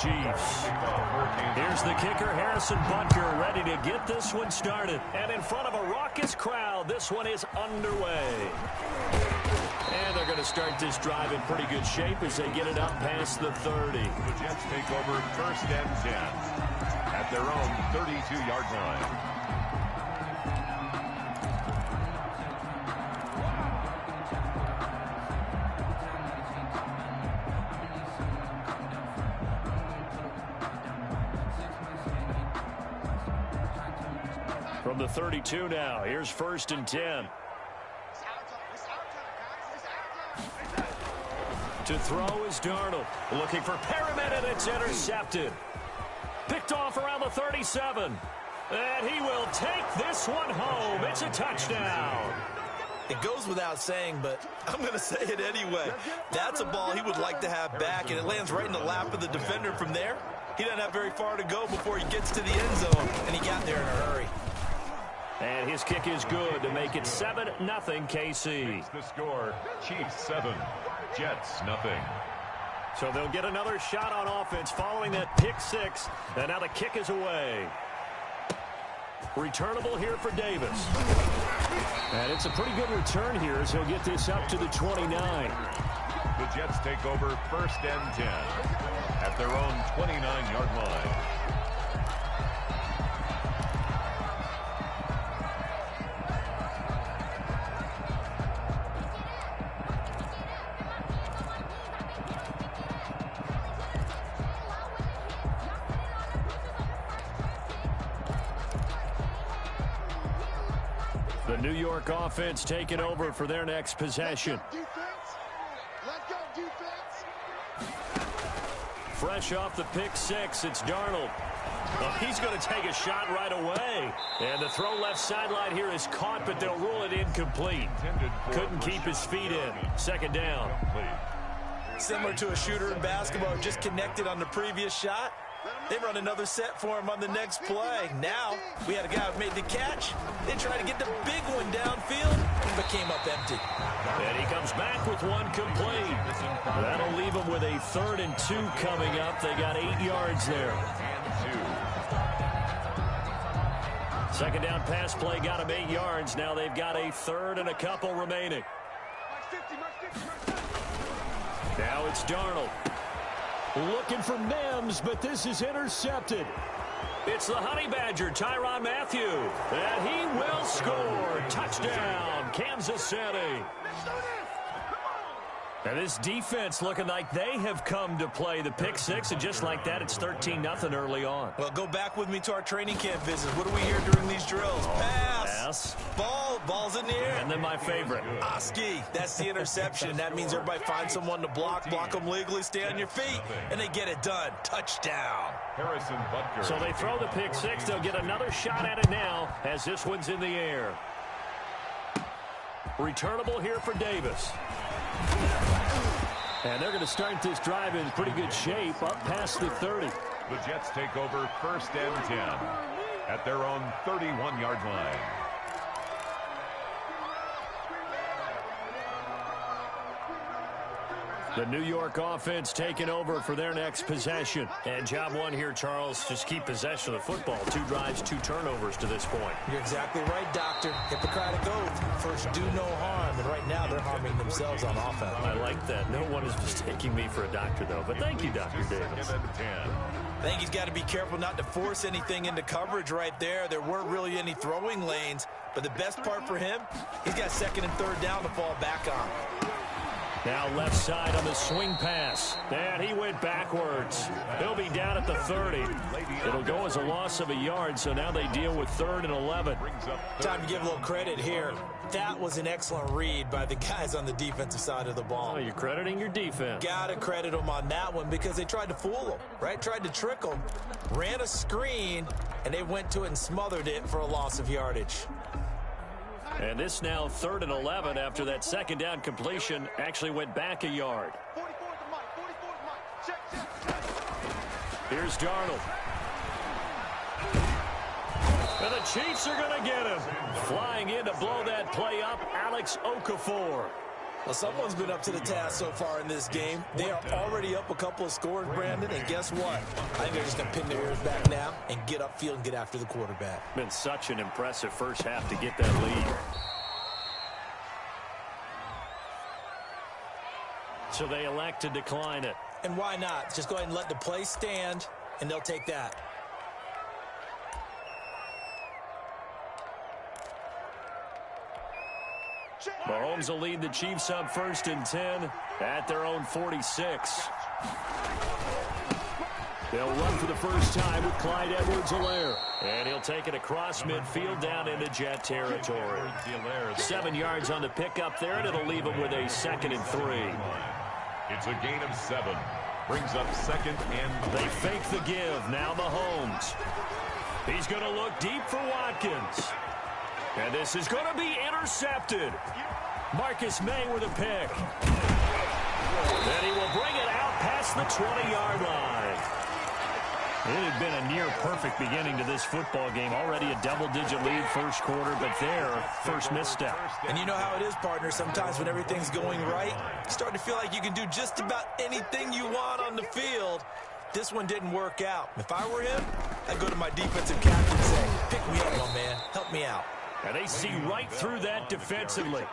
Chiefs. Here's the kicker, Harrison Butker, ready to get this one started. And in front of a raucous crowd, this one is underway. And they're going to start this drive in pretty good shape as they get it up past the 30. The Jets take over first and 10 at their own 32-yard line. From the 32 now, here's first and 10. To throw is Darnold. Looking for Perriman, and it's intercepted. Picked off around the 37. And he will take this one home. It's a touchdown. It goes without saying, but I'm going to say it anyway. That's a ball he would like to have back, and it lands right in the lap of the defender from there. He doesn't have very far to go before he gets to the end zone, and he got there in a hurry. And his kick is good to make it 7-0 KC. The score, Chiefs 7, Jets 0. So they'll get another shot on offense following that pick six. And now the kick is away. Returnable here for Davis. And it's a pretty good return here as he'll get this up to the 29. The Jets take over first and 10 at their own 29-yard line. The New York offense taking over for their next possession. Fresh off the pick six, it's Darnold. Oh, he's going to take a shot right away. And the throw left sideline here is caught, but they'll rule it incomplete. Couldn't keep his feet in. Second down. Similar to a shooter in basketball, just connected on the previous shot. They run another set for him on the next play. Now, we had a guy who made the catch. They tried to get the big one downfield, but came up empty. And he comes back with one complete. That'll leave him with a 3rd and 2 coming up. They got 8 yards there. Second down pass play got him 8 yards. Now they've got a 3rd and a couple remaining. Now it's Darnold. Looking for Mims, but this is intercepted. It's the Honey Badger, Tyrann Mathieu. And he will score. Touchdown, Kansas City. And this defense looking like they have come to play the pick six, and just like that, it's 13-0 early on. Well, go back with me to our training camp visits. What do we hear during these drills? Pass. Ball's in the air. And then my favorite. Oski. That's the interception. That means everybody finds someone to block them legally, stay on your feet, and they get it done. Touchdown. Harrison Butker. So they throw the pick six. They'll get another shot at it now as this one's in the air. Returnable here for Davis. And they're going to start this drive in pretty good shape up past the 30. The Jets take over first and 10 at their own 31-yard line. The New York offense taking over for their next possession. And job one here, Charles, just keep possession of the football. 2 drives, 2 turnovers to this point. You're exactly right, Doctor. Hippocratic oath. First, do no harm. And right now, they're harming themselves on offense. I like that. No one is mistaking me for a doctor, though. But thank you, Dr. Davis. I think he's got to be careful not to force anything into coverage right there. There weren't really any throwing lanes. But the best part for him, he's got 2nd and 3rd down to fall back on. Now left side on the swing pass. And he went backwards. He'll be down at the 30. It'll go as a loss of a yard, so now they deal with 3rd and 11. Time to give a little credit here. That was an excellent read by the guys on the defensive side of the ball. Oh, you're crediting your defense. Got to credit them on that one because they tried to fool them, right? Tried to trick them. Ran a screen, and they went to it and smothered it for a loss of yardage. And this now 3rd and 11 after that 2nd down completion actually went back a yard. Here's Darnold. And the Chiefs are going to get him. Flying in to blow that play up, Alex Okafor. Well, someone's been up to the task so far in this game. They are already up a couple of scores, Brandon, and guess what? I think they're just going to pin their ears back now and get upfield and get after the quarterback. Been such an impressive first half to get that lead. So they elect to decline it. And why not? Just go ahead and let the play stand, and they'll take that. Mahomes will lead the Chiefs up 1st and 10 at their own 46. They'll run for the first time with Clyde Edwards-Helaire. And he'll take it across midfield down into Jet territory. 7 yards on the pickup there, and it'll leave him with a 2nd and 3. It's a gain of 7. Brings up 2nd and 3. They fake the give. Now Mahomes. He's going to look deep for Watkins. And this is going to be intercepted. Marcus May with a pick. And he will bring it out past the 20-yard line. It had been a near-perfect beginning to this football game. Already a double-digit lead first quarter, but their first misstep. And you know how it is, partner. Sometimes when everything's going right, you start to feel like you can do just about anything you want on the field. This one didn't work out. If I were him, I'd go to my defensive captain and say, pick me up, my man. Help me out. And they see right through that defensively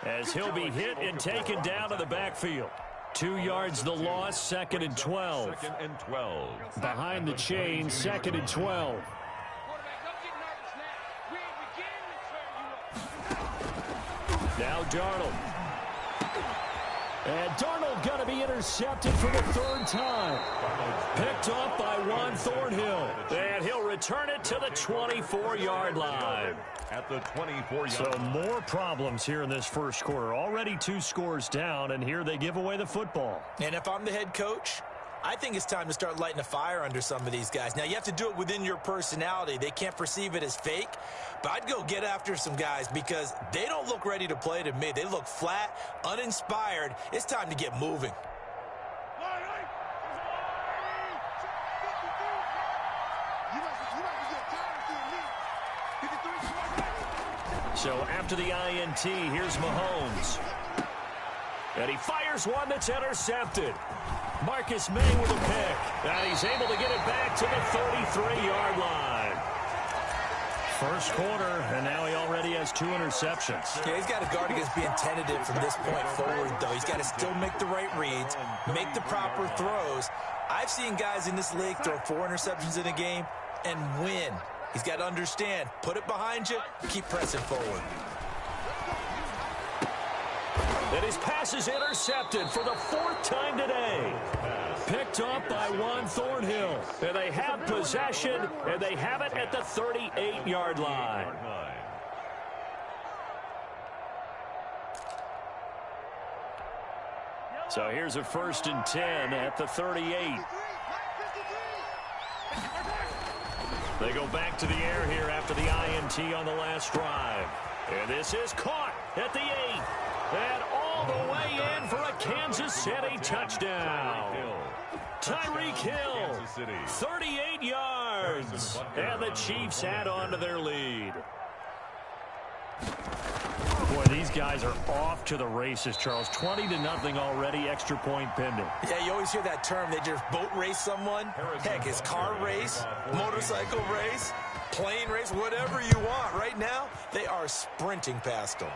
as he'll be hit and taken down to the backfield. 2 yards the loss, 2nd and 12. 2nd and 12. Behind the chain, 2nd and 12. Now Darnold. And Darnold going to be intercepted for the 3rd time. Picked off by Juan Thornhill. And he'll return it to the 24-yard line. At the 24-yard So more problems here in this first quarter. Already 2 scores down, and here they give away the football. And if I'm the head coach, I think it's time to start lighting a fire under some of these guys. Now, you have to do it within your personality. They can't perceive it as fake. But I'd go get after some guys because they don't look ready to play to me. They look flat, uninspired. It's time to get moving. So after the INT, here's Mahomes. And he fires one that's intercepted. Marcus May with a pick. And he's able to get it back to the 33-yard line. First quarter, and now he already has 2 interceptions. Yeah, he's got to guard against being tentative from this point forward, though. He's got to still make the right reads, make the proper throws. I've seen guys in this league throw 4 interceptions in a game and win. He's got to understand, put it behind you, keep pressing forward. And his pass is intercepted for the 4th time today. Picked off by Juan Thornhill. And they have possession, and they have it at the 38-yard line. So here's a 1st and 10 at the 38. They go back to the air here after the INT on the last drive. And this is caught at the 8. And all the way in for a Kansas City touchdown. Tyreek Hill, 38 yards. And the Chiefs add on to their lead. Boy, these guys are off to the races, Charles. 20-0 already, extra point pending. Yeah, you always hear that term. They just boat race someone. Heck, it's car race, motorcycle race, plane race, whatever you want. Right now, they are sprinting past them.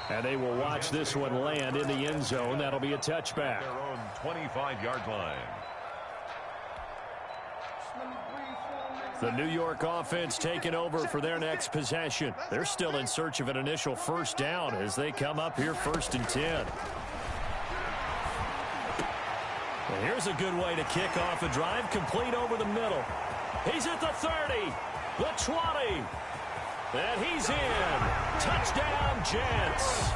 And they will watch this one land in the end zone. That'll be a touchback. Their own 25-yard line. The New York offense taking over for their next possession. They're still in search of an initial first down as they come up here 1st and 10. And here's a good way to kick off a drive, complete over the middle. He's at the 30, the 20, and he's in. Touchdown, Jets.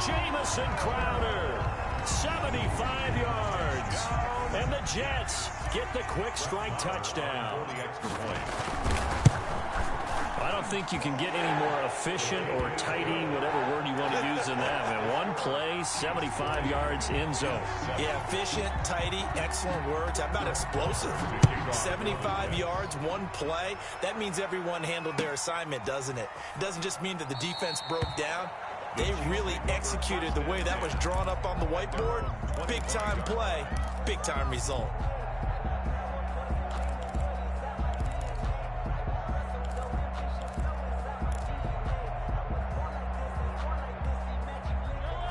Jamison Crowder, 75 yards. And the Jets get the quick strike touchdown. I don't think you can get any more efficient or tidy, whatever word you want to use in that. And one play, 75 yards, end zone. Yeah, efficient, tidy, excellent words. How about explosive? 75 yards, one play. That means everyone handled their assignment, doesn't it? It doesn't just mean that the defense broke down. They really executed the way that was drawn up on the whiteboard. Big-time play, big-time result.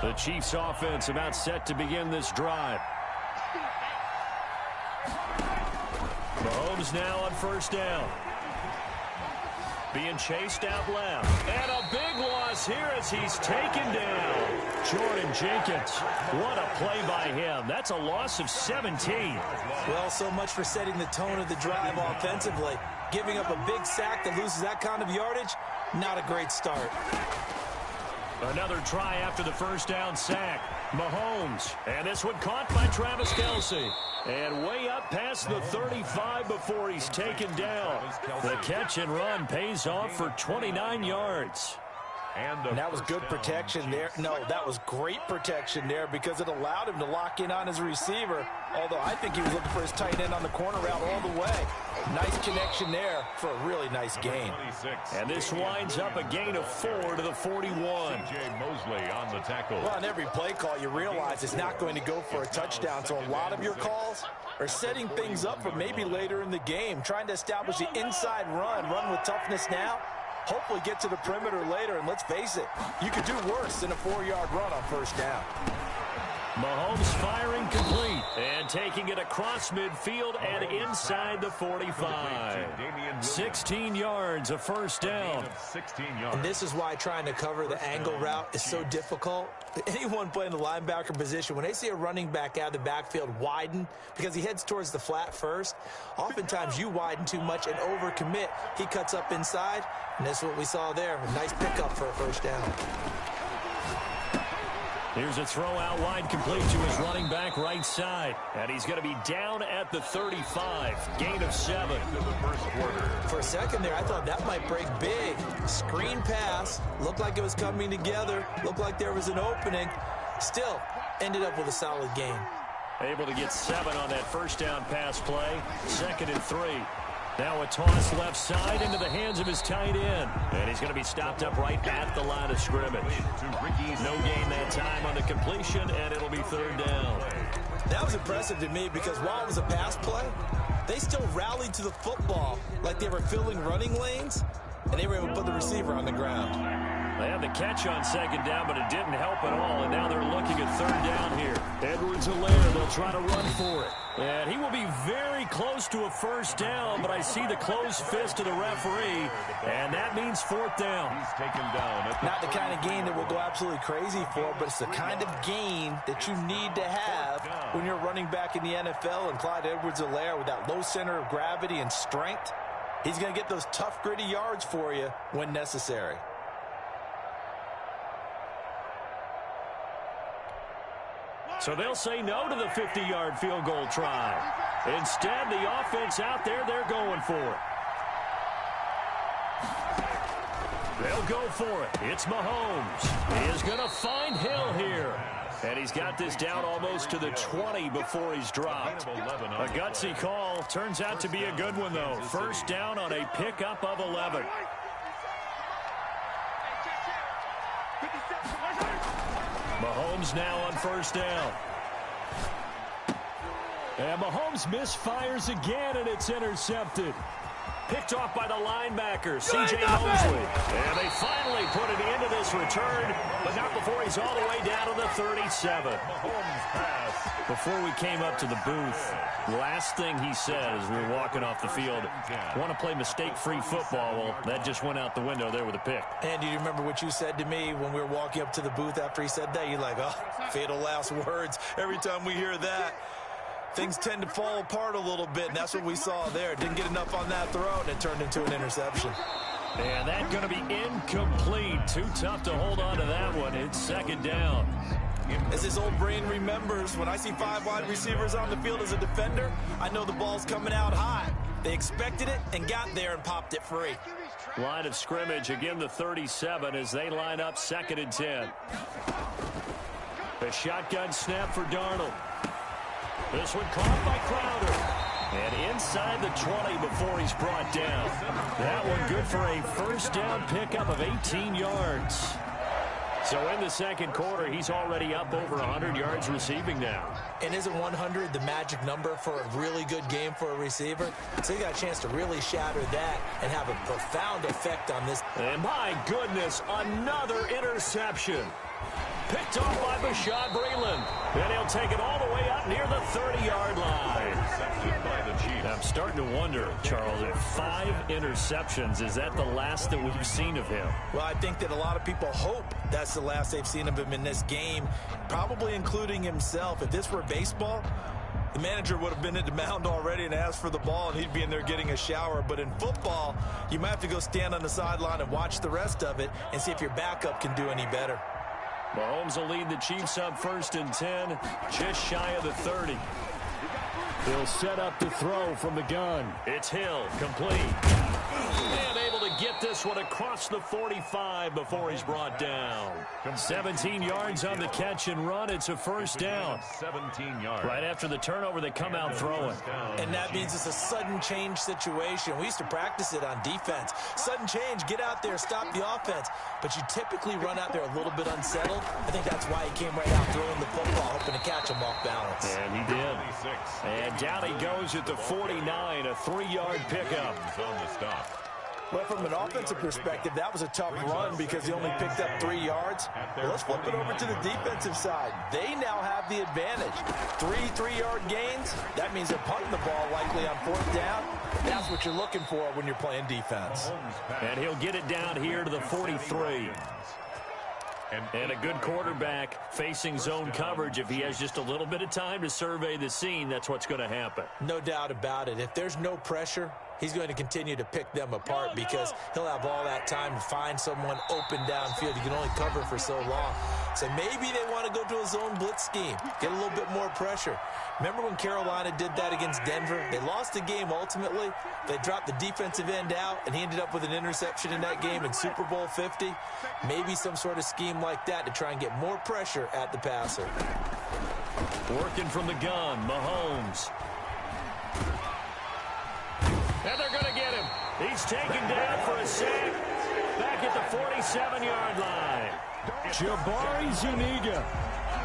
The Chiefs offense about set to begin this drive. Mahomes now on first down. Being chased out left. And a big loss here as he's taken down. Jordan Jenkins. What a play by him. That's a loss of 17. Well, so much for setting the tone of the drive offensively. Giving up a big sack that loses that kind of yardage, not a great start. Another try after the first down sack. Mahomes. And this one caught by Travis Kelce. And way up past the 35 before he's taken down. The catch and run pays off for 29 yards. And that was good protection there. No, that was great protection there because it allowed him to lock in on his receiver. Although I think he was looking for his tight end on the corner route all the way. Nice connection there for a really nice gain. And this winds up a gain of 4 to the 41. C.J. Mosley on the tackle. Well, on every play call, you realize it's not going to go for a touchdown. So a lot of your calls are setting things up for maybe later in the game, trying to establish the inside run with toughness now. Hopefully get to the perimeter later, and let's face it, you could do worse than a 4-yard run on first down. Mahomes firing complete and taking it across midfield and inside the 45. 16 yards, a first down. And this is why trying to cover the angle route is so difficult. Anyone playing the linebacker position, when they see a running back out of the backfield widen because he heads towards the flat first, oftentimes you widen too much and overcommit. He cuts up inside, and that's what we saw there. A nice pickup for a first down. Here's a throw out wide complete to his running back right side. And he's going to be down at the 35. Gain of 7. For a second there, I thought that might break big. Screen pass. Looked like it was coming together. Looked like there was an opening. Still, ended up with a solid gain. Able to get 7 on that first down pass play. 2nd and 3. Now a toss left side into the hands of his tight end. And he's going to be stopped up right at the line of scrimmage. No gain that time on the completion, and it'll be 3rd down. That was impressive to me because while it was a pass play, they still rallied to the football like they were filling running lanes, and they were able to put the receiver on the ground. They had the catch on 2nd down, but it didn't help at all, and now they're looking at 3rd down here. Edwards-Helaire, they'll try to run for it. And he will be very close to a first down, but I see the closed fist of the referee, and that means 4th down. He's taken down. Not the kind of gain that we'll go absolutely crazy for, but it's the kind of gain that you need to have when you're running back in the NFL. And Clyde Edwards-Helaire, with that low center of gravity and strength, he's going to get those tough, gritty yards for you when necessary. So they'll say no to the 50-yard field goal try. Instead, the offense out there, they're going for it. They'll go for it. It's Mahomes. He is going to find Hill here. And he's got this down almost to the 20 before he's dropped. A gutsy call. Turns out to be a good one, though. First down on a pickup of 11. Mahomes now on first down. And Mahomes misfires again, and it's intercepted. Picked off by the linebacker, C.J. Mosley. And they finally put it into this return, but not before he's all the way down to the 37. Mahomes pass. Before we came up to the booth, last thing he said as we were walking off the field, want to play mistake-free football. Well, that just went out the window there with a pick. And do you remember what you said to me when we were walking up to the booth after he said that? You're like, oh, fatal last words. Every time we hear that, things tend to fall apart a little bit, and that's what we saw there. Didn't get enough on that throw, and it turned into an interception. And that's going to be incomplete. Too tough to hold on to that one. It's 2nd down. As his old brain remembers, when I see 5 wide receivers on the field as a defender, I know the ball's coming out high. They expected it and got there and popped it free. Line of scrimmage, again the 37 as they line up 2nd and 10. The shotgun snap for Darnold. This one caught by Crowder. And inside the 20 before he's brought down. That one good for a first down pickup of 18 yards. So in the second quarter, he's already up over 100 yards receiving now. And isn't 100 the magic number for a really good game for a receiver? So you got a chance to really shatter that and have a profound effect on this. And my goodness, another interception. Picked off by Bashaud Breeland. And he'll take it all the way up near the 30-yard line. I'm starting to wonder, Charles, if 5 interceptions, is that the last that we've seen of him? Well, I think that a lot of people hope that's the last they've seen of him in this game, probably including himself. If this were baseball, the manager would have been at the mound already and asked for the ball, and he'd be in there getting a shower. But in football, you might have to go stand on the sideline and watch the rest of it and see if your backup can do any better. Mahomes will lead the Chiefs up 1st and 10, just shy of the 30. He'll set up to throw from the gun. It's Hill, complete. And able to get this one across the 45 before he's brought down. 17 yards on the catch and run. It's a first down. 17 yards. Right after the turnover, they come out throwing. And that means it's a sudden change situation. We used to practice it on defense. Sudden change, get out there, stop the offense. But you typically run out there a little bit unsettled. I think that's why he came right out throwing the football, hoping to catch him off balance. And he did. And down he goes at the 49, a 3-yard pickup. On the stop. Well, from an offensive perspective, that was a tough run because he only picked up 3 yards. Well, let's flip it over to the defensive side. They now have the advantage. 3-3-yard gains. That means they're punting the ball likely on 4th down. That's what you're looking for when you're playing defense. And he'll get it down here to the 43. And a good quarterback facing zone coverage. If he has just a little bit of time to survey the scene, that's what's going to happen. No doubt about it. If there's no pressure, he's going to continue to pick them apart because he'll have all that time to find someone open downfield. You can only cover for so long. So maybe they want to go to a zone blitz scheme, get a little bit more pressure. Remember when Carolina did that against Denver? They lost the game ultimately. They dropped the defensive end out, and he ended up with an interception in that game in Super Bowl 50. Maybe some sort of scheme like that to try and get more pressure at the passer. Working from the gun, Mahomes. And they're going to get him. He's taken down for a sack back at the 47-yard line. Jabari Zuniga.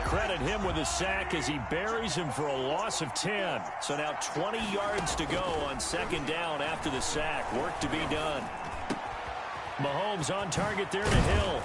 Credit him with a sack as he buries him for a loss of 10. So now 20 yards to go on 2nd down after the sack. Work to be done. Mahomes on target there to Hill.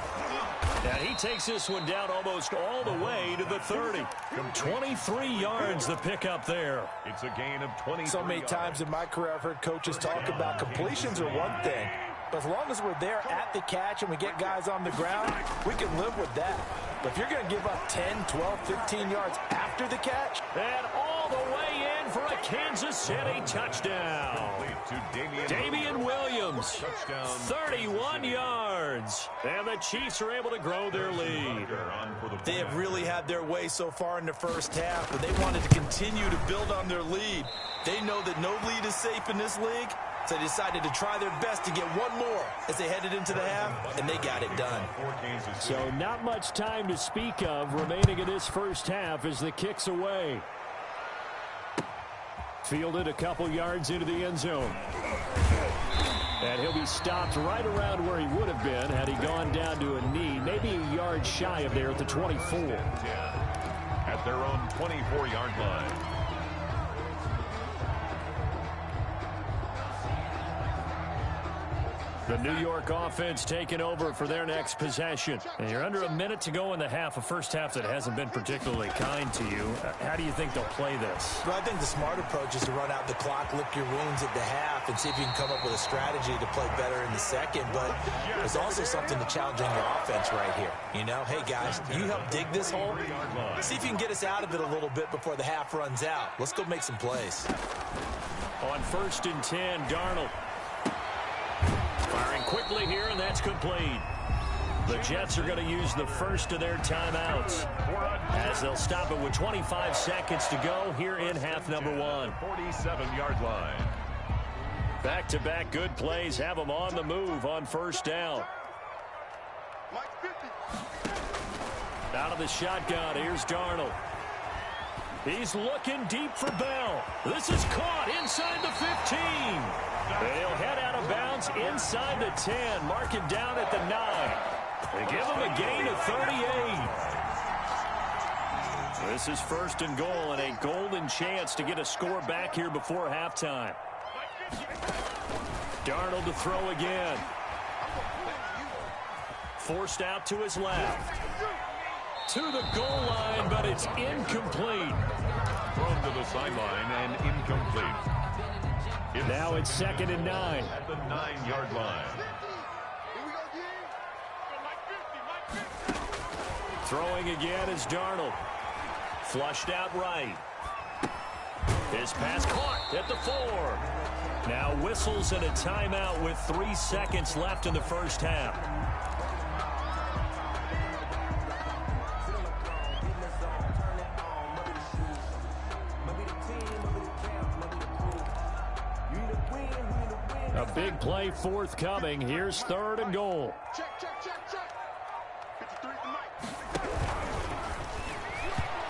And he takes this one down almost all the way to the 30. 23 yards the pickup there. It's a gain of 20. So many times in my career I've heard coaches talk about completions are one thing. But as long as we're there at the catch and we get guys on the ground, we can live with that. But if you're going to give up 10, 12, 15 yards after the catch. And all the way in for a Kansas City touchdown. Damian Williams, 31 yards. And the Chiefs are able to grow their lead. They have really had their way so far in the first half, but they wanted to continue to build on their lead. They know that no lead is safe in this league, so they decided to try their best to get one more as they headed into the half, and they got it done. So not much time to speak of remaining in this first half as the kick's away. Fielded a couple yards into the end zone. And he'll be stopped right around where he would have been had he gone down to a knee, maybe a yard shy of there at the 24. At their own 24-yard line. The New York offense taking over for their next possession. And you're under a minute to go in the half, a first half that hasn't been particularly kind to you. How do you think they'll play this? Well, I think the smart approach is to run out the clock, lick your wounds at the half, and see if you can come up with a strategy to play better in the second. But there's also something to challenge on your offense right here. You know, hey, guys, you help dig this hole. See if you can get us out of it a little bit before the half runs out. Let's go make some plays. On 1st and 10, Darnold. Firing quickly here, and that's complete. The Jets are going to use the first of their timeouts as they'll stop it with 25 seconds to go here in half number 1. 47-yard line. Back-to-back good plays have them on the move on 1st down. Out of the shotgun, here's Darnold. He's looking deep for Bell. This is caught inside the 15. And he'll head out of bounds inside the 10. Mark it down at the 9. They give him a gain of 38. This is 1st and goal and a golden chance to get a score back here before halftime. Darnold to throw again. Forced out to his left. To the goal line, but it's incomplete. Thrown to the sideline and incomplete. Now it's 2nd and 9. At the 9-yard line. Throwing again is Darnold. Flushed out right. His pass caught at the 4. Now whistles and a timeout with 3 seconds left in the first half. A big play forthcoming. Here's 3rd and goal.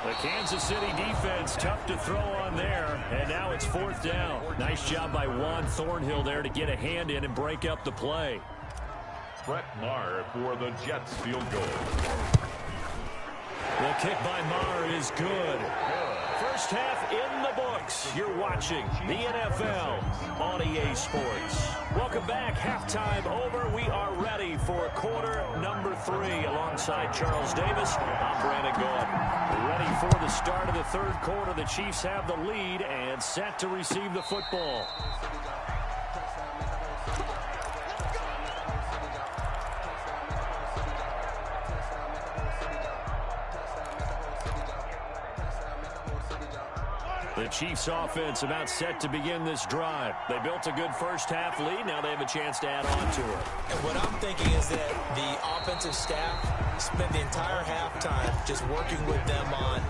The Kansas City defense tough to throw on there, and now it's 4th down. Nice job by Juan Thornhill there to get a hand in and break up the play. Brett Maher for the Jets field goal. The kick by Maher is good. First half in the books. You're watching the NFL on EA Sports. Welcome back. Halftime over. We are ready for quarter number 3 alongside Charles Davis. I'm Brandon Gaud. Ready for the start of the 3rd quarter. The Chiefs have the lead and set to receive the football. The Chiefs offense about set to begin this drive. They built a good first half lead. Now they have a chance to add on to it. And what I'm thinking is that the offensive staff spent the entire halftime just working with them on,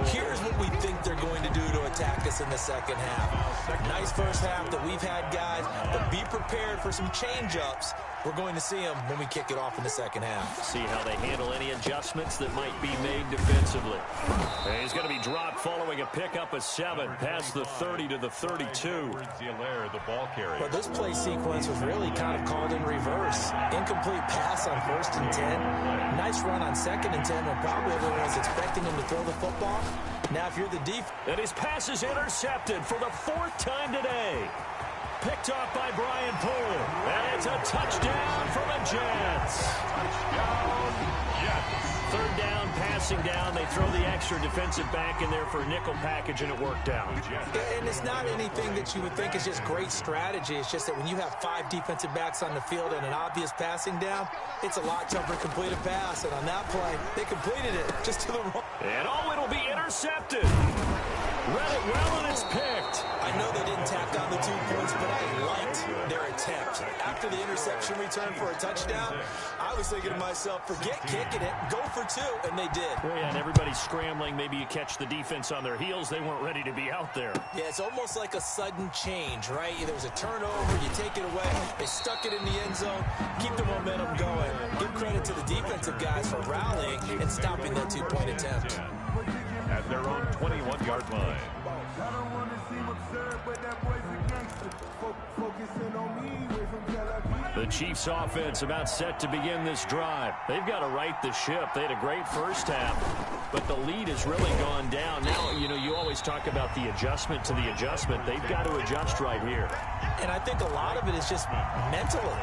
here's what we think they're going to do to attack us in the second half. Nice first half that we've had, guys, but be prepared for some change-ups. We're going to see them when we kick it off in the second half. See how they handle any adjustments that might be made defensively. And he's going to be dropped following a pickup of 7 past the 30 to the 32. The ball carrier. But this play sequence was really kind of called in reverse. Incomplete pass on 1st and 10. Nice run on 2nd and 10 when probably everyone was expecting him to throw the football. Now if you're the defense. And his pass is intercepted for the 4th time today. Picked off by Brian Poole. And it's a touchdown for the Jets. Touchdown, Jets. 3rd down, passing down. They throw the extra defensive back in there for a nickel package, and it worked out. And it's not anything that you would think is just great strategy. It's just that when you have 5 defensive backs on the field and an obvious passing down, it's a lot tougher to complete a pass. And on that play, they completed it just to the wrong. And it'll be intercepted. Read it well, and it's picked. I know they didn't tack on the 2 points, but I liked their attempt. After the interception return for a touchdown, I was thinking to myself, forget kicking it, go for 2, and they did. Well, yeah, and everybody's scrambling. Maybe you catch the defense on their heels. They weren't ready to be out there. Yeah, it's almost like a sudden change, right? There was a turnover, you take it away, they stuck it in the end zone, keep the momentum going. Give credit to the defensive guys for rallying and stopping that 2-point attempt. At their own 21-yard line. The Chiefs offense about set to begin this drive. They've got to right the ship. They had a great first half, but the lead has really gone down. Now, you always talk about the adjustment to the adjustment. They've got to adjust right here. And I think a lot of it is just mentally.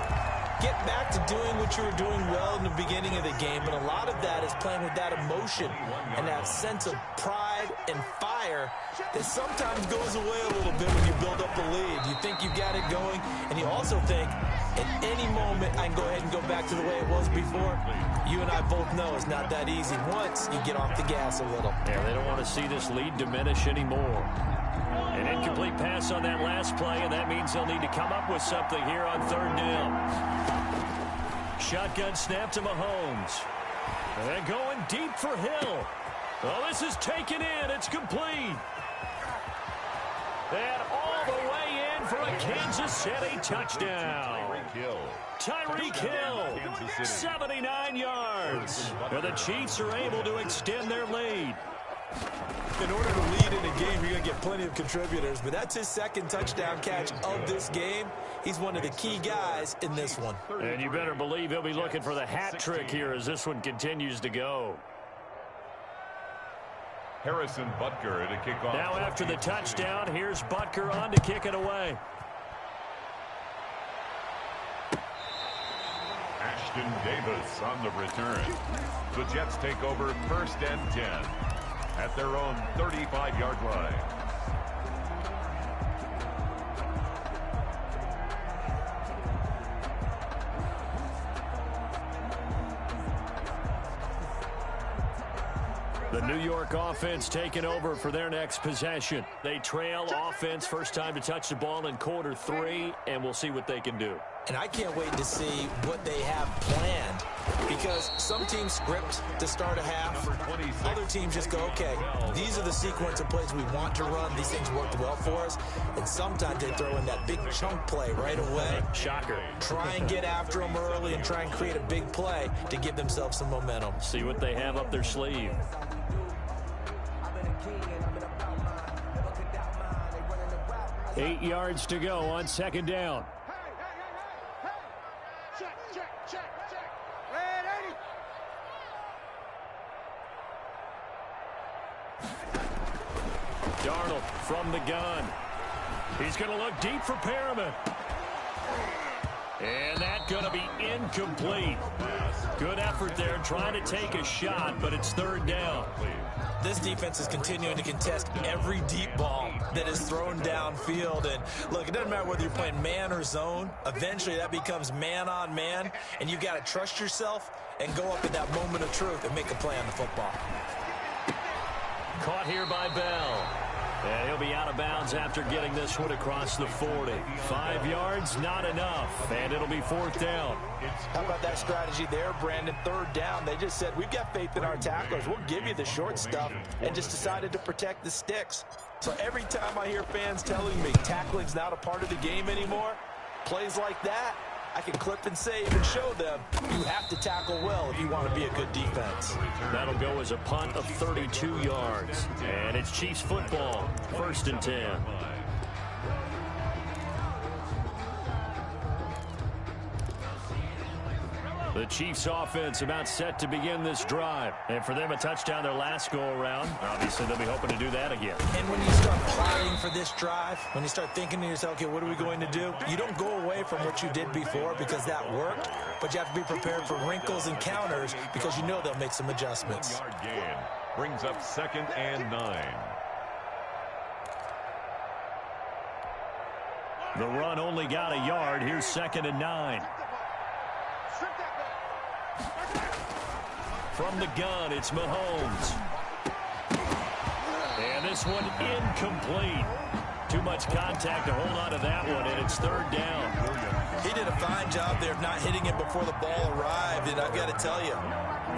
Get back to doing what you were doing well in the beginning of the game, but a lot of that is playing with that emotion and that sense of pride and fire that sometimes goes away a little bit when you build up a lead. You think you got it going, and you also think at any moment I can go ahead and go back to the way it was before. You and I both know it's not that easy once you get off the gas a little. Yeah, they don't want to see this lead diminish anymore. An incomplete pass on that last play, and that means they'll need to come up with something here on 3rd down. Shotgun snap to Mahomes. And going deep for Hill. Oh, this is taken in. It's complete. And all the way in for a Kansas City touchdown. Tyreek Hill, 79 yards. And the Chiefs are able to extend their lead. In order to lead in a game, you're going to get plenty of contributors, but that's his second touchdown catch of this game. He's one of the key guys in this one. And you better believe he'll be looking for the hat trick here as this one continues to go. Harrison Butker to kick off. Now after the touchdown, here's Butker on to kick it away. Ashton Davis on the return. The Jets take over 1st and 10 at their own 35-yard line. The New York offense taking over for their next possession. They trail offense, first time to touch the ball in quarter 3, and we'll see what they can do. And I can't wait to see what they have planned, because some teams script to start a half. Other teams just go, okay, these are the sequence of plays we want to run. These things worked well for us. And sometimes they throw in that big chunk play right away. Shocker. Try and get after them early and try and create a big play to give themselves some momentum. See what they have up their sleeve. 8 yards to go on 2nd down. Darnold from the gun. He's going to look deep for Perriman. And that's going to be incomplete. Good effort there trying to take a shot, but it's 3rd down. This defense is continuing to contest every deep ball that is thrown downfield. And look, it doesn't matter whether you're playing man or zone. Eventually that becomes man on man, and you've got to trust yourself and go up at that moment of truth and make a play on the football. Caught here by Bell. And he'll be out of bounds after getting this one across the 40. 5 yards, not enough. And it'll be 4th down. How about that strategy there, Brandon? 3rd down. They just said, we've got faith in our tacklers. We'll give you the short stuff, and just decided to protect the sticks. So every time I hear fans telling me tackling's not a part of the game anymore, plays like that, I can clip and save and show them you have to tackle well if you want to be a good defense. That'll go as a punt of 32 yards. And it's Chiefs football, 1st and 10. The Chiefs offense about set to begin this drive. And for them, a touchdown their last go-around. Obviously, they'll be hoping to do that again. And when you start plotting for this drive, when you start thinking to yourself, okay, what are we going to do? You don't go away from what you did before because that worked, but you have to be prepared for wrinkles and counters because you know they'll make some adjustments. 1-yard gain brings up 2nd and 9. The run only got a yard. Here's 2nd and 9. From the gun, it's Mahomes. And this one incomplete. Too much contact to hold on to that one, and it's 3rd down. He did a fine job there of not hitting it before the ball arrived, and I've got to tell you,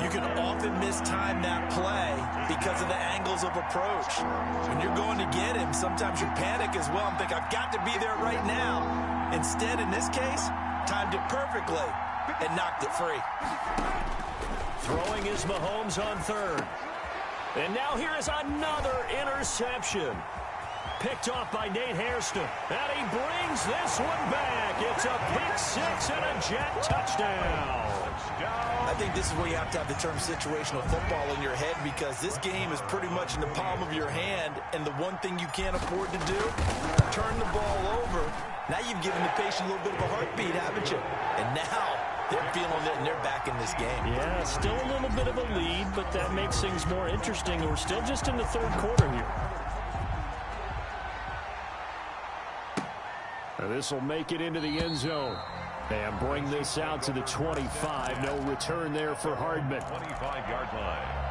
you can often mistime that play because of the angles of approach. When you're going to get him, sometimes you panic as well and think, I've got to be there right now. Instead, in this case, timed it perfectly and knocked it free. Throwing is Mahomes on 3rd. And now here is another interception. Picked off by Nate Hairston. And he brings this one back. It's a pick 6 and a Jet touchdown. I think this is where you have to have the term situational football in your head, because this game is pretty much in the palm of your hand, and the one thing you can't afford to do, turn the ball over. Now you've given the patient a little bit of a heartbeat, haven't you? And now they're feeling it, and they're back in this game. Yeah, still a little bit of a lead, but that makes things more interesting. We're still just in the 3rd quarter here. This will make it into the end zone. And bring this out to the 25. No return there for Hardman. 25-yard line.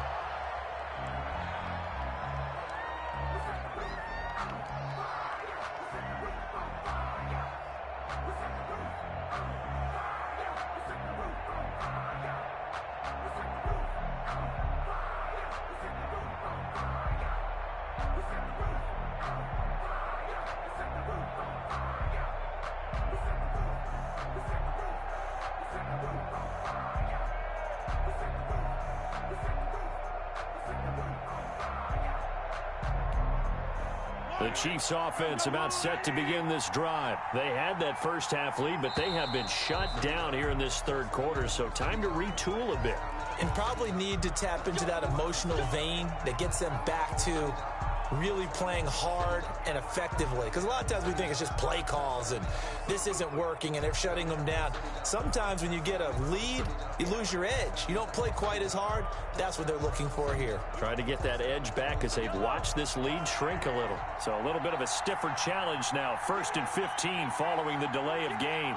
The Chiefs offense about set to begin this drive. They had that first half lead, but they have been shut down here in this third quarter, so time to retool a bit. And probably need to tap into that emotional vein that gets them back to really playing hard and effectively. Because a lot of times we think it's just play calls and this isn't working and they're shutting them down. Sometimes when you get a lead, you lose your edge. You don't play quite as hard. That's what they're looking for here. Trying to get that edge back as they've watched this lead shrink a little. So a little bit of a stiffer challenge now. 1st and 15 following the delay of game.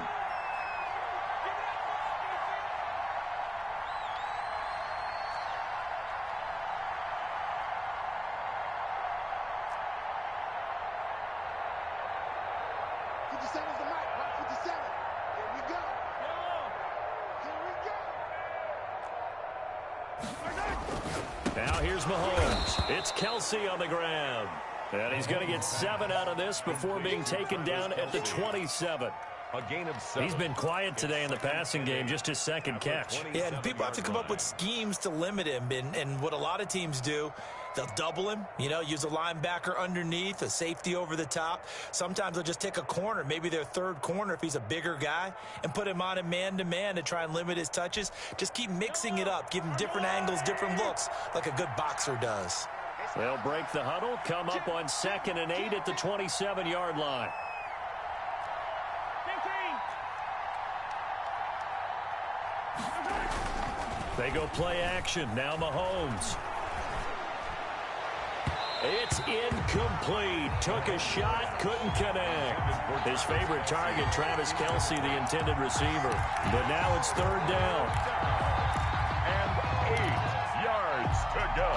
Now here's Mahomes. It's Kelsey on the ground. And he's going to get 7 out of this before being taken down at the 27. A gain of 7. He's been quiet today in the passing game, just his second catch. Yeah, and people have to come up with schemes to limit him. And what a lot of teams do, they'll double him, use a linebacker underneath, a safety over the top. Sometimes they'll just take a corner, maybe their third corner if he's a bigger guy, and put him on a man-to-man to try and limit his touches. Just keep mixing it up, give him different angles, different looks, like a good boxer does. They'll break the huddle, come up on 2nd and 8 at the 27-yard line. They go play action. Now Mahomes. It's incomplete. Took a shot, couldn't connect. His favorite target, Travis Kelsey, the intended receiver. But now it's 3rd down. And 8 yards to go.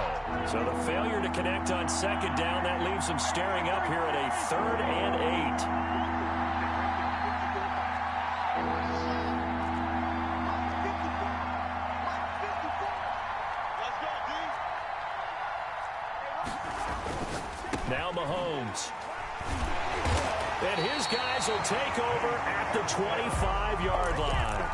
So the failure to connect on 2nd down, that leaves them staring up here at a 3rd and 8. Now Mahomes. And his guys will take over at the 25-yard line.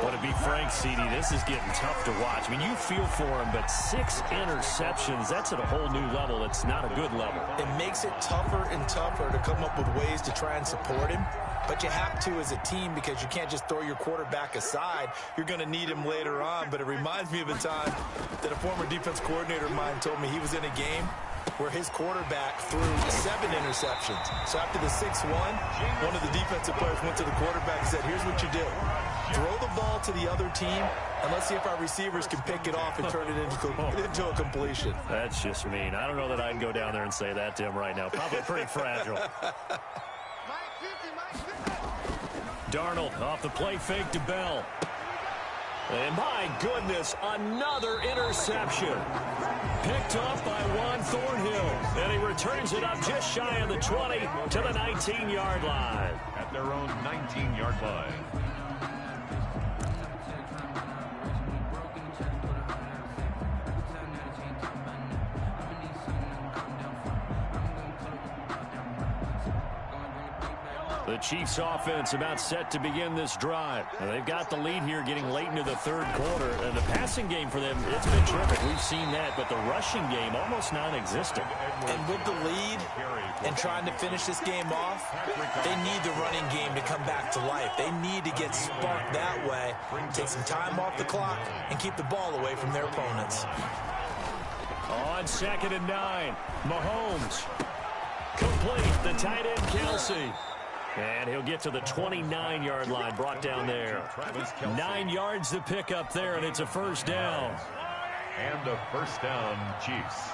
Well, to be frank, CD, this is getting tough to watch. I mean, you feel for him, but 6 interceptions, that's at a whole new level. It's not a good level. It makes it tougher and tougher to come up with ways to try and support him. But you have to as a team because you can't just throw your quarterback aside. You're going to need him later on. But it reminds me of a time that a former defense coordinator of mine told me he was in a game where his quarterback threw 7 interceptions. So after the 6-1, one of the defensive players went to the quarterback and said, here's what you do. Throw the ball to the other team, and let's see if our receivers can pick it off and turn it into a completion. That's just mean. I don't know that I'd go down there and say that to him right now. Probably pretty fragile. Darnold off the play fake to Bell. And my goodness, another interception. Picked off by Juan Thornhill. And he returns it up just shy of the 20 to the 19-yard line. At their own 19-yard line. The Chiefs offense about set to begin this drive. Now, they've got the lead here getting late into the third quarter. And the passing game for them, it's been terrific. We've seen that, but the rushing game almost non-existent. And with the lead and trying to finish this game off, they need the running game to come back to life. They need to get sparked that way, take some time off the clock, and keep the ball away from their opponents. On 2nd and 9, Mahomes. Complete, the tight end Kelsey. And he'll get to the 29-yard line, brought down there. 9 yards to pick up there, and it's a 1st down. And a 1st down, Chiefs.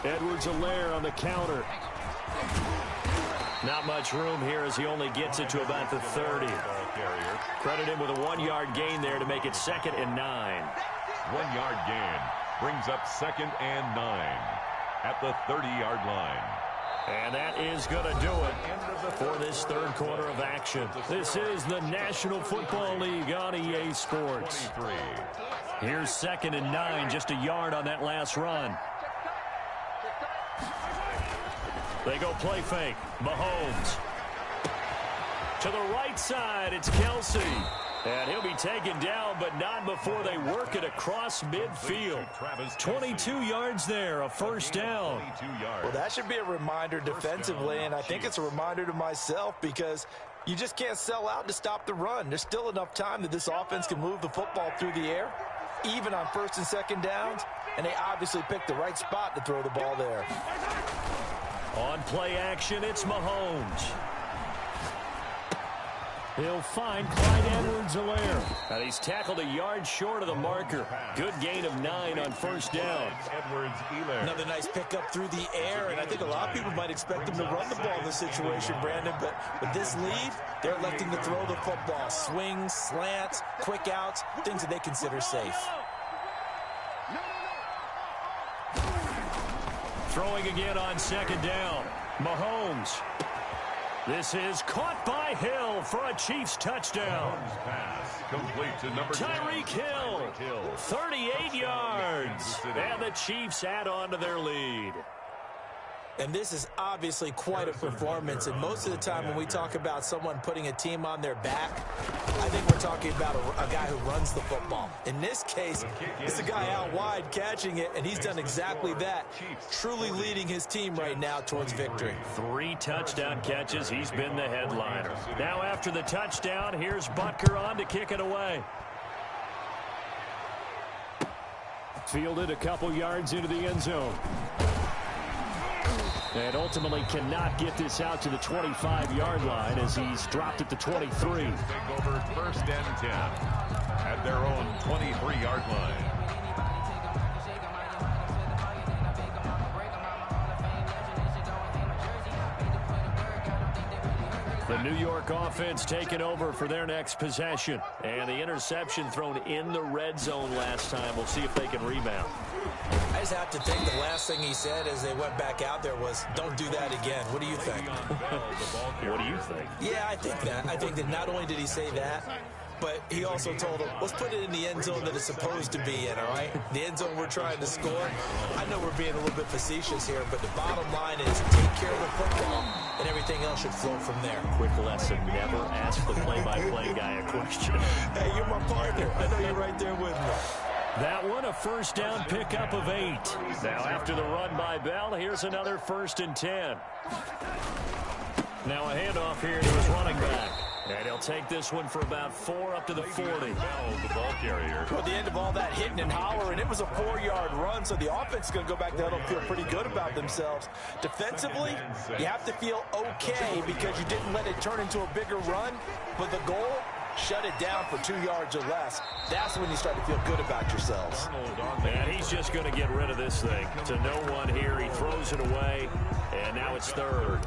Edwards-Helaire on the counter. Not much room here as he only gets it to about the 30. Credit him with a 1-yard gain there to make it 2nd and 9. 1-yard gain brings up 2nd and 9 at the 30-yard line. And that is going to do it for this third quarter of action. This is the National Football League on EA Sports. Here's 2nd and 9, just a yard on that last run. They go play fake. Mahomes. To the right side, it's Kelsey. And he'll be taken down, but not before they work it across midfield. 22 yards there, a first down. Well, that should be a reminder defensively, and I think it's a reminder to myself because you just can't sell out to stop the run. There's still enough time that this offense can move the football through the air, even on first and second downs, and they obviously picked the right spot to throw the ball there. On play action, it's Mahomes. He'll find Clyde Edwards-Helaire. And he's tackled a yard short of the marker. Good gain of 9 on first down. Another nice pickup through the air, and I think a lot of people might expect them to run the ball in this situation, Brandon, but with this lead, they're electing to throw the football. Swings, slants, quick outs, things that they consider safe. Throwing again on second down. Mahomes. This is caught by Hill for a Chiefs touchdown. Pass complete to number Tyreek Hill, 38 yards. And the Chiefs add on to their lead. And this is obviously quite a performance, and most of the time when we talk about someone putting a team on their back, I think we're talking about a guy who runs the football. In this case, it's a guy out wide catching it, and he's done exactly that, truly leading his team right now towards victory. 3 touchdown catches. He's been the headliner. Now after the touchdown, here's Butker on to kick it away. Fielded a couple yards into the end zone. And ultimately cannot get this out to the 25-yard line as he's dropped at the 23. Take over first and 10 at their own 23-yard line. The New York offense taking over for their next possession. And the interception thrown in the red zone last time. We'll see if they can rebound. I just have to think the last thing he said as they went back out there was, don't do that again. What do you think? What do you think? Yeah, I think that. I think that not only did he say that, but he also told them, let's put it in the end zone that it's supposed to be in, all right? The end zone we're trying to score. I know we're being a little bit facetious here, but the bottom line is take care of the football, and everything else should flow from there. Quick lesson, never ask the play-by-play guy a question. Hey, you're my partner. I know you're right there with me. That one, a first down pickup of 8. Now after the run by Bell, here's another 1st and 10. Now a handoff here to his running back. And he'll take this one for about 4 up to the 40. Bell, the ball carrier. Well, at the end of all that hitting and hollering, it was a 4-yard run, so the offense is going to go back there and feel pretty good about themselves. Defensively, you have to feel okay because you didn't let it turn into a bigger run, but the goal, shut it down for 2 yards or less. That's when you start to feel good about yourselves. And he's just going to get rid of this thing. To no one here, he throws it away, and now it's 3rd.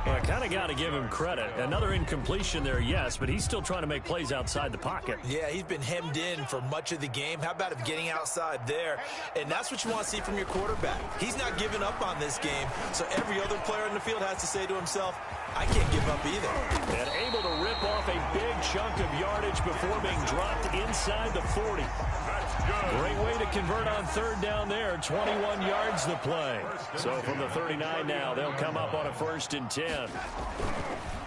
Well, I kind of got to give him credit. Another incompletion there, yes, but he's still trying to make plays outside the pocket. Yeah, he's been hemmed in for much of the game. How about him getting outside there? And that's what you want to see from your quarterback. He's not giving up on this game, so every other player in the field has to say to himself, I can't give up either. And able to rip off a big chunk of yardage before being dropped inside the 40. Great way to convert on 3rd down there. 21 yards the play. So from the 39 now, they'll come up on a 1st and 10.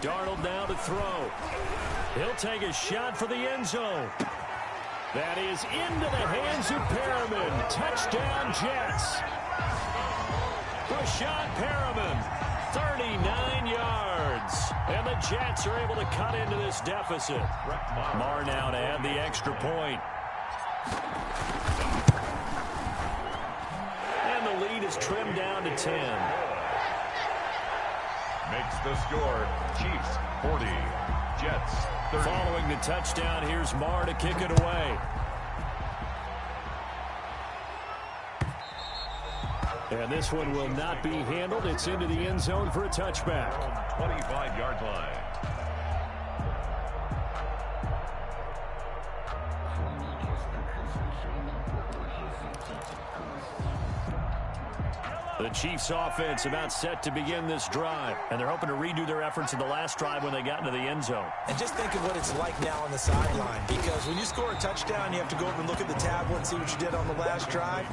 Darnold now to throw. He'll take a shot for the end zone. That is into the hands of Perriman. Touchdown Jets. Rashad Perriman, 39 yards. And the Jets are able to cut into this deficit. Marr now to add the extra point. And the lead is trimmed down to 10. Makes the score Chiefs 40, Jets 30. Following the touchdown, here's Marr to kick it away. And this one will not be handled. It's into the end zone for a touchback. 25-yard line. The Chiefs offense about set to begin this drive, and they're hoping to redo their efforts in the last drive when they got into the end zone. And just think of what it's like now on the sideline, because when you score a touchdown, you have to go over and look at the tablet and see what you did on the last drive.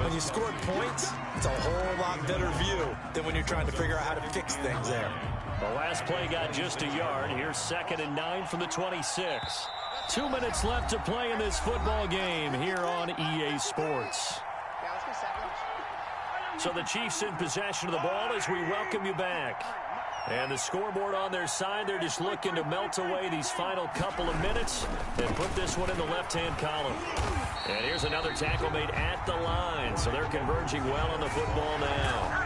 When you scored points, it's a whole lot better view than when you're trying to figure out how to fix things there. The last play got just a yard. Here's 2nd and 9 from the 26. 2 minutes left to play in this football game here on EA Sports. So the Chiefs in possession of the ball as we welcome you back. And the scoreboard on their side, they're just looking to melt away these final couple of minutes and put this one in the left-hand column. And here's another tackle made at the line, so they're converging well on the football now.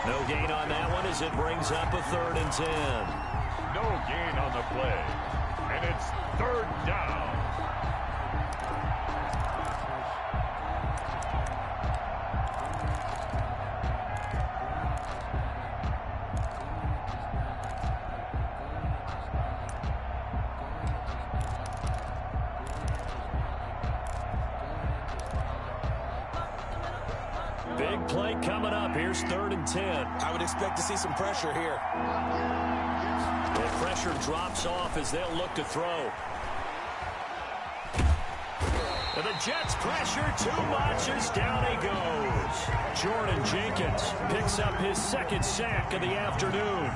No gain on that one as it brings up a 3rd and 10. No gain on the play, and it's 3rd down. Big play coming up. Here's 3rd and 10. I would expect to see some pressure here. The pressure drops off as they'll look to throw. And the Jets pressure too much as down he goes. Jordan Jenkins picks up his 2nd sack of the afternoon.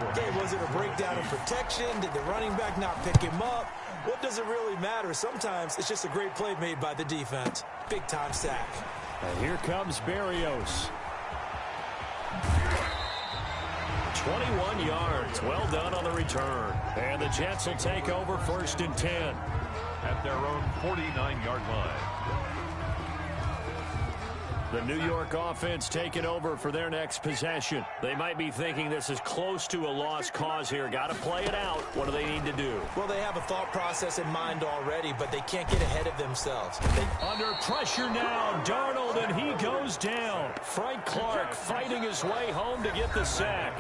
Okay, was it a breakdown in protection? Did the running back not pick him up? What does it really matter? Sometimes it's just a great play made by the defense. Big-time sack. And here comes Berrios. 21 yards. Well done on the return. And the Jets will take over 1st and 10. At their own 49-yard line. The New York offense taking over for their next possession. They might be thinking this is close to a lost cause here. Got to play it out. What do they need to do? Well, they have a thought process in mind already, but they can't get ahead of themselves. Under pressure now, Darnold, and he goes down. Frank Clark fighting his way home to get the sack.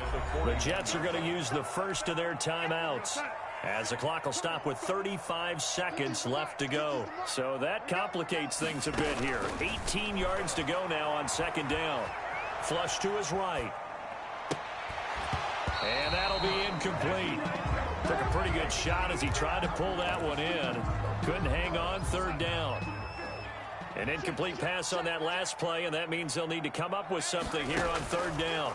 The Jets are going to use the first of their timeouts, as the clock will stop with 35 seconds left to go. So that complicates things a bit here. 18 yards to go now on 2nd down. Flush to his right. And that'll be incomplete. Took a pretty good shot as he tried to pull that one in. Couldn't hang on. 3rd down. An incomplete pass on that last play, and that means they'll need to come up with something here on 3rd down.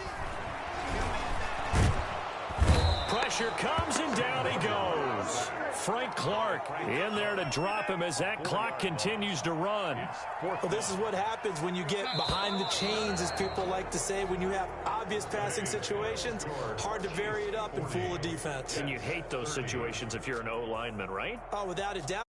Pressure comes, and down he goes. Frank Clark in there to drop him as that clock continues to run. Well, this is what happens when you get behind the chains, as people like to say. When you have obvious passing situations, hard to vary it up and fool a defense. And you hate those situations if you're an O lineman, right? Oh, without a doubt.